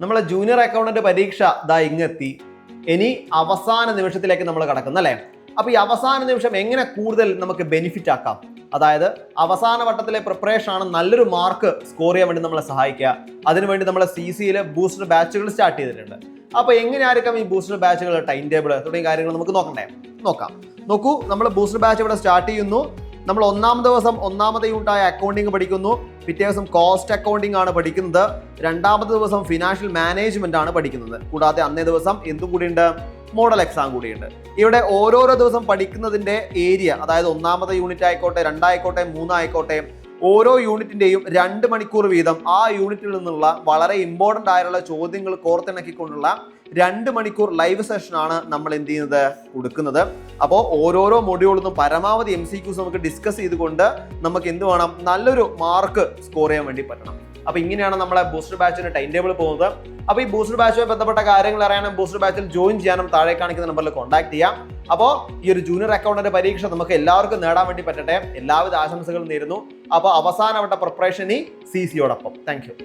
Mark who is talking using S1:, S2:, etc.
S1: നമ്മളെ junior accountant പരീക്ഷ ദാ ഇങ്ങെത്തി. ഇനി അവസാന നിമിഷത്തിലേക്ക് നമ്മൾ കടക്കുന്നു അല്ലേ? അപ്പൊ ഈ അവസാന നിമിഷം എങ്ങനെ കൂടുതൽ നമുക്ക് ബെനിഫിറ്റ് ആക്കാം, അതായത് അവസാന വട്ടത്തിലെ പ്രിപ്പറേഷൻ ആണ് നല്ലൊരു മാർക്ക് സ്കോർ ചെയ്യാൻ വേണ്ടി നമ്മളെ സഹായിക്കുക. അതിനുവേണ്ടി നമ്മളെ CCയിൽ ബൂസ്റ്റർ ബാച്ചുകൾ സ്റ്റാർട്ട് ചെയ്തിട്ടുണ്ട്. അപ്പൊ എങ്ങനെയായിരിക്കും ഈ ബൂസ്റ്റർ ബാച്ചുകൾ, ടൈം ടേബിൾ തുടങ്ങിയ കാര്യങ്ങൾ നമുക്ക് നോക്കാം. നോക്കൂ, നമ്മൾ ബൂസ്റ്റർ ബാച്ച് ഇവിടെ സ്റ്റാർട്ട് ചെയ്യുന്നു. നമ്മൾ ഒന്നാം ദിവസം ഒന്നാമത്തെ യൂണിറ്റായ അക്കൗണ്ടിങ് പഠിക്കുന്നു. പിറ്റേ ദിവസം കോസ്റ്റ് അക്കൗണ്ടിങ് ആണ് പഠിക്കുന്നത്. രണ്ടാമത്തെ ദിവസം ഫിനാൻഷ്യൽ മാനേജ്മെന്റ് ആണ് പഠിക്കുന്നത്. കൂടാതെ അന്നേ ദിവസം എന്തും കൂടിയുണ്ട്, മോഡൽ എക്സാം കൂടിയുണ്ട്. ഇവിടെ ഓരോരോ ദിവസം പഠിക്കുന്നതിന്റെ ഏരിയ, അതായത് ഒന്നാമത്തെ യൂണിറ്റ് ആയിക്കോട്ടെ, രണ്ടായിക്കോട്ടെ, മൂന്നായിക്കോട്ടെ, ഓരോ യൂണിറ്റിന്റെയും 2 മണിക്കൂർ വീതം ആ യൂണിറ്റിൽ നിന്നുള്ള വളരെ ഇമ്പോർട്ടൻ്റ് ആയിട്ടുള്ള ചോദ്യങ്ങൾ കോർത്തിണക്കിക്കൊണ്ടുള്ള 2 മണിക്കൂർ ലൈവ് സെഷനാണ് നമ്മൾ എന്ത് ചെയ്യുന്നത്, കൊടുക്കുന്നത്. അപ്പോൾ ഓരോരോ മൊഡ്യൂളിൽ നിന്നും പരമാവധി MCQs നമുക്ക് ഡിസ്കസ് ചെയ്തുകൊണ്ട് നമുക്ക് എന്ത് വേണം, നല്ലൊരു മാർക്ക് സ്കോർ ചെയ്യാൻ വേണ്ടി പറ്റണം. അപ്പൊ ഇങ്ങനെയാണ് നമ്മളെ ബൂസ്റ്റർ ബാച്ചിന്റെ ടൈം ടേബിൾ പോകുന്നത്. അപ്പൊ ഈ ബൂസ്റ്റർ ബാച്ചുമായി ബന്ധപ്പെട്ട കാര്യങ്ങൾ അറിയാനും ബൂസ്റ്റർ ബാച്ചിൽ ജോയിൻ ചെയ്യാനും താഴെ കാണിക്കുന്ന നമ്പറിൽ കോൺടാക്ട് ചെയ്യാം. അപ്പോൾ ഈ ഒരു ജൂനിയർ അക്കൗണ്ടന്റ് പരീക്ഷ നമുക്ക് എല്ലാവർക്കും നേടാൻ വേണ്ടി പറ്റട്ടെ. എല്ലാവിധ ആശംസകളും നേരുന്നു. അപ്പോൾ അവസാനവട്ട പ്രിപ്പറേഷൻ ഈ CCയോടൊപ്പം. Thank you.